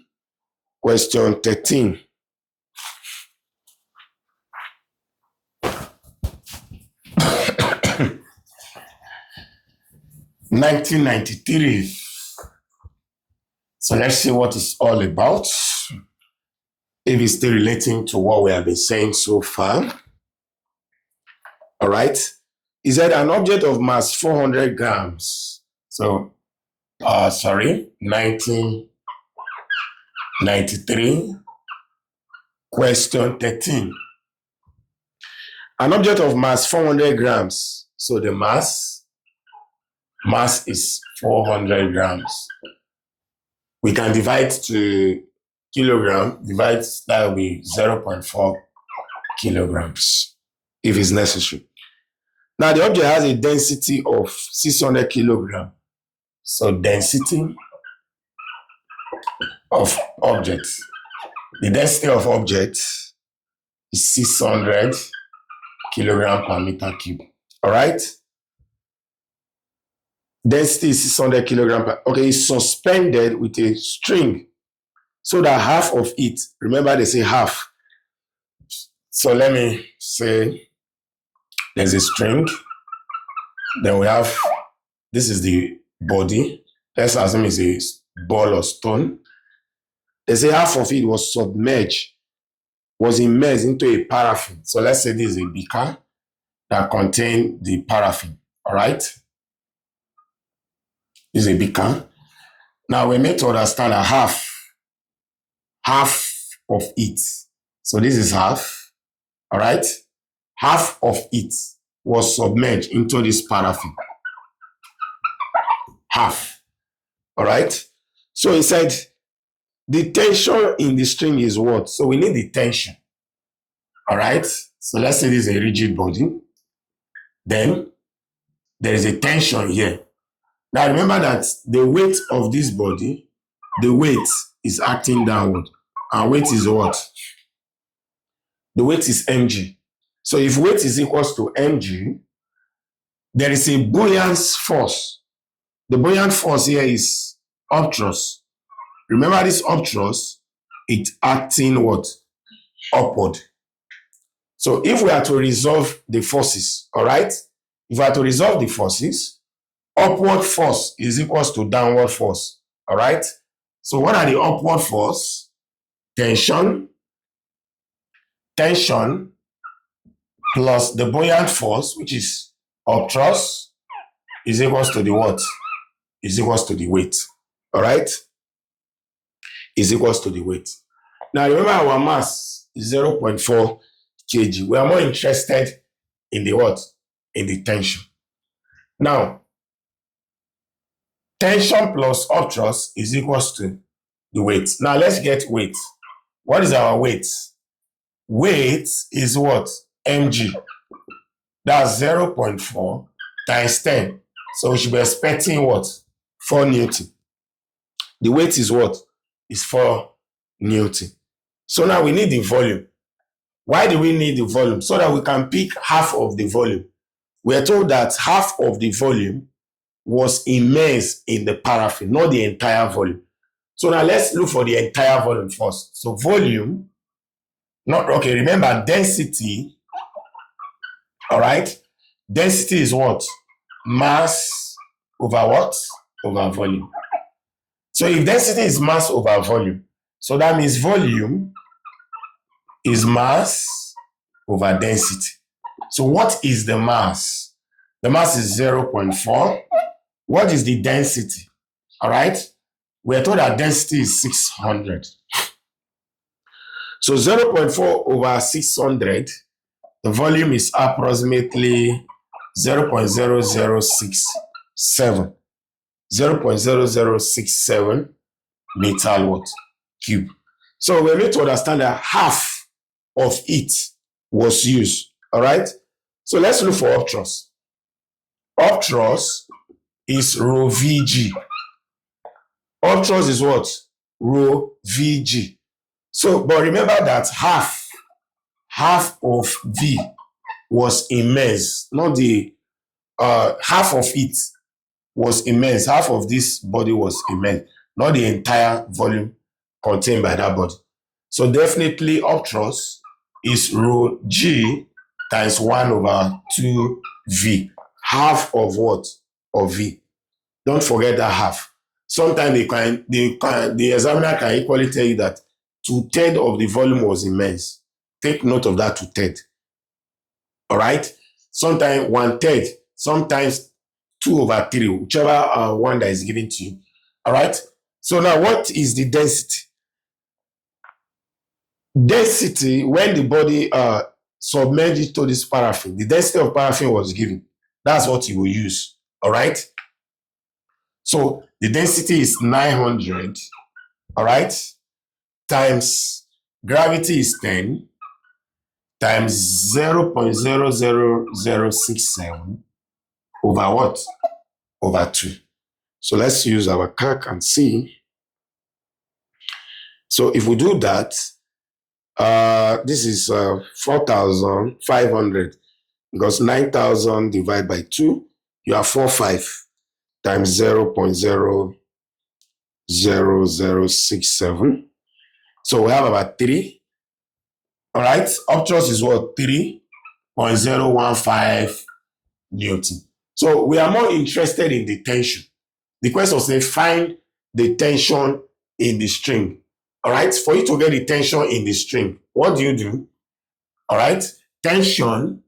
question 13. (1993). So let's see what it's all about. If it's still relating to what we have been saying so far. All right. Is that an object of mass 400 grams? So, 1993, question 13. An object of mass 400 grams. So the mass is 400 grams. We can divide to kilogram, that will be 0.4 kilograms if it's necessary. Now the object has a density of 600 kilogram. So density of object. The density of object is 600 kilogram per meter cube. All right. Density is 600 kilogram per. Okay, it's suspended with a string so that half of it, remember they say half. So let me say there's a string. Then we have, this is the body. Let's assume it's a ball or stone. They say half of it was submerged, was immersed into a paraffin. So let's say this is a beaker that contains the paraffin. All right. This is a beaker. Now we need to understand that half of it. So this is half. All right. Half of it was submerged into this paraffin. Half. All right. So he said the tension in the string is what? So we need the tension. All right. So let's say this is a rigid body. Then there is a tension here. Now remember that the weight of this body, the weight is acting downward. And weight is what? The weight is mg. So if weight is equals to mg, there is a buoyant force. The buoyant force here is upthrust. Remember this upthrust, it's acting what? Upward. So if we are to resolve the forces, all right? If we are to resolve the forces, upward force is equals to downward force, all right? So what are the upward force? Tension plus the buoyant force, which is upthrust, is equals to the what? Is equals to the weight, all right? Is equals to the weight. Now remember our mass is 0.4 kg. We are more interested in the what? In the tension. Now, tension plus upthrust is equals to the weight. Now let's get weight. What is our weight? Weight is what? Mg. That's 0.4 times 10. So we should be expecting what? 4 Newton. The weight is what? Is 4 Newton. So now we need the volume. Why do we need the volume? So that we can pick half of the volume. We are told that half of the volume was immersed in the paraffin, not the entire volume. So now let's look for the entire volume first. So volume, not, okay, remember density, all right? Density is what? Mass over what? Over volume. So if density is mass over volume, so that means volume is mass over density. So what is the mass? The mass is 0.4. What is the density? All right. We're told that density is 600. So 0.4 over 600, the volume is approximately 0.0067. 0.0067 meter what? Cube. So we need to understand that half of it was used. All right. So let's look for upthrust. Upthrust is rho Vg. Upthrust is what? Rho Vg. So, but remember that half of V was immersed, not the half of it was immersed. Half of this body was immersed, not the entire volume contained by that body. So definitely upthrust is rho G times 1 over 2 V. Half of what? Of V. Don't forget that half. Sometimes the examiner can equally tell you that 2/3 of the volume was immersed. Take note of that 2/3. All right? Sometimes 1/3, sometimes 2 over 3, whichever one that is given to you. All right? So now what is the density? Density, when the body submerged to this paraffin, the density of paraffin was given. That's what you will use. All right? So the density is 900, all right, times gravity is 10, times 0.00067 over what? Over 2. So let's use our calc and see. So if we do that, this is 4,500 because 9,000 divided by 2, you have 45 times 0.00067. So we have about 3. All right, upthrust is what? 3.015 Newton. So we are more interested in the tension. The question says find the tension in the string. All right, for you to get the tension in the string, what do? All right, tension,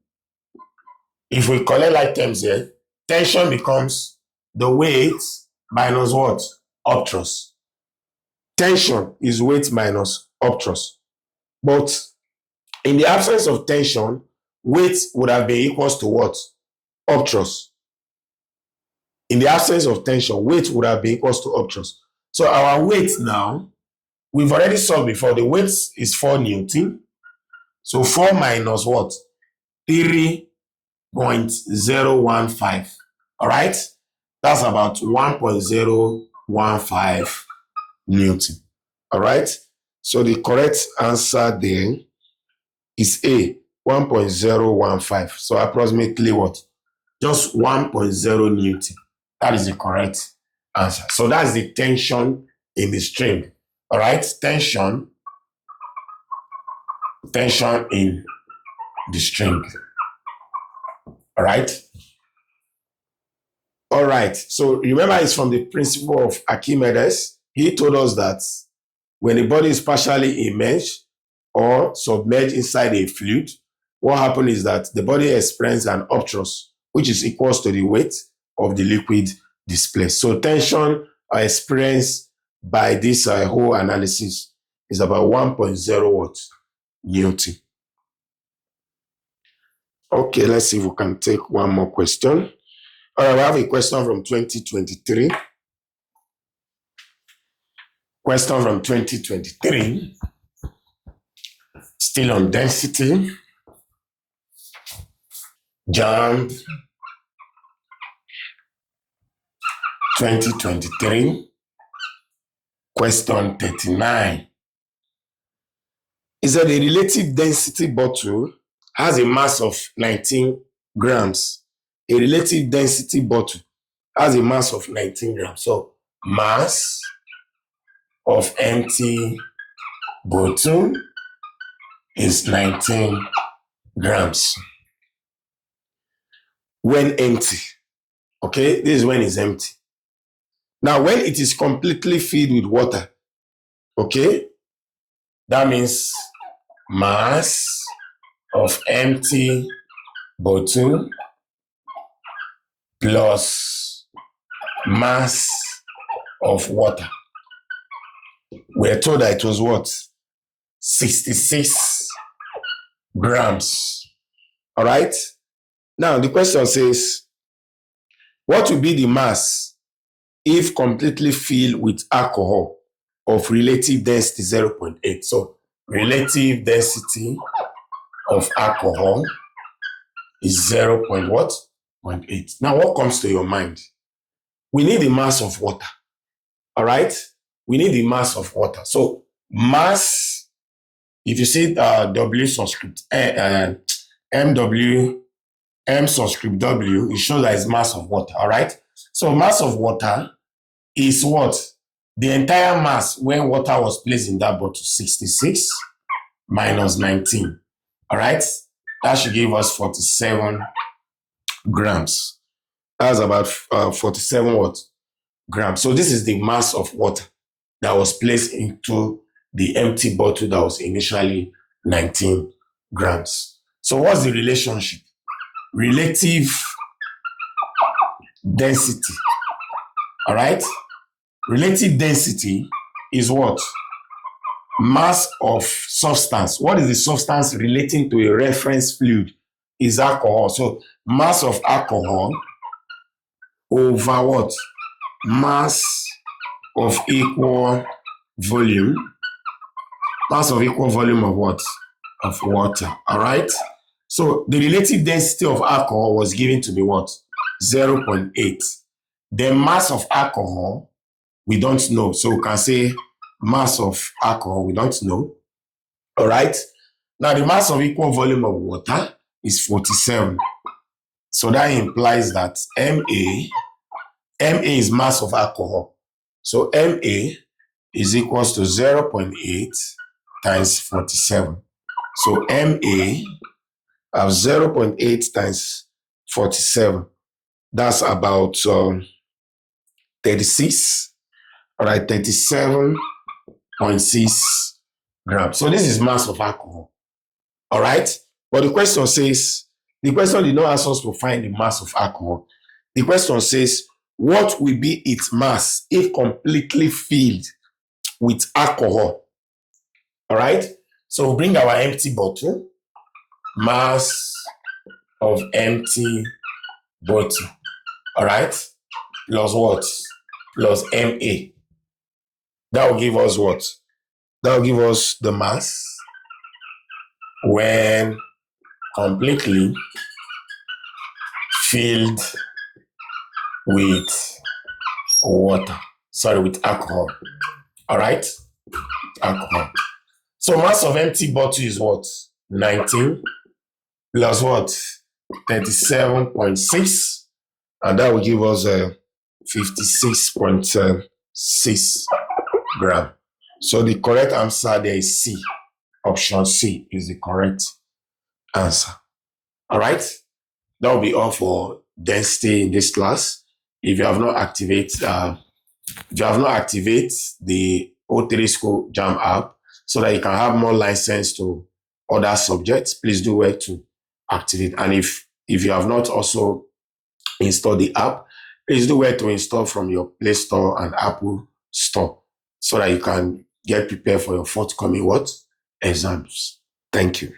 if we collect like terms here, tension becomes the weight minus what? Upthrust. Tension is weight minus upthrust. But in the absence of tension, weight would have been equals to what? Upthrust. In the absence of tension, weight would have been equals to upthrust. So our weight now, we've already solved before. The weight is 4 Newton. So 4 minus what? 3.015. All right? That's about 1.015 Newton. All right? So the correct answer there is A, 1.015. So approximately what? Just 1.0 Newton. That is the correct answer. So that's the tension in the string. All right? Tension in the string. All right? All right. So remember, it's from the principle of Archimedes. He told us that when a body is partially immersed or submerged inside a fluid, what happens is that the body experiences an upthrust, which is equals to the weight of the liquid displaced. So tension experienced by this whole analysis is about 1.0 Newton. Okay, let's see if we can take one more question. All right, we have a question from 2023. Question from 2023. Still on density. JAMB 2023. Question 39. It said a relative density bottle has a mass of 19 grams. A relative density bottle has a mass of 19 grams. So mass of empty bottle is 19 grams. When empty, okay, this is when it's empty. Now, when it is completely filled with water, okay, that means mass of empty bottle plus mass of water. We're told that it was what? 66 grams. All right? Now, the question says, what will be the mass if completely filled with alcohol of relative density 0.8? So, relative density of alcohol is 0.8. Now, what comes to your mind? We need the mass of water. All right? We need the mass of water. So, mass, if you see W subscript, MW, M subscript W, it shows that it's mass of water. All right? So, mass of water is what? The entire mass when water was placed in that bottle, 66 minus 19. All right? That should give us 47 grams. That's about 47 what? Grams. So this is the mass of water that was placed into the empty bottle that was initially 19 grams. So what's the relationship? Relative density. All right? Relative density is what? Mass of substance. What is the substance relating to a reference fluid? Is alcohol. So mass of alcohol over what? Mass of equal volume. Mass of equal volume of what? of water. All right. So the relative density of alcohol was given to be what? 0.8. The mass of alcohol, we don't know. So we can say mass of alcohol, we don't know. All right. Now the mass of equal volume of water is 47. So that implies that MA is mass of alcohol. So MA is equals to 0.8 times 47. So MA of 0.8 times 47. That's about 36. All right, 37.6 grams. So this is mass of alcohol. All right. But the question did not ask us to find the mass of alcohol. The question says, what will be its mass if completely filled with alcohol? All right. So we'll bring our empty bottle. Mass of empty bottle. All right. Plus what? Plus MA. That will give us what? That will give us the mass when completely filled with water. Sorry, with alcohol. All right? Alcohol. So mass of empty bottle is what? 19 plus what? 37.6. And that will give us 56.6 gram. So the correct answer there is C. Option C is the correct answer. All right? That will be all for density in this class. If you have not activated the O3 School JAMB app so that you can have more license to other subjects, please do well to activate. And if you have not also installed the app, please do well to install from your Play Store and Apple Store so that you can get prepared for your forthcoming exams. Thank you.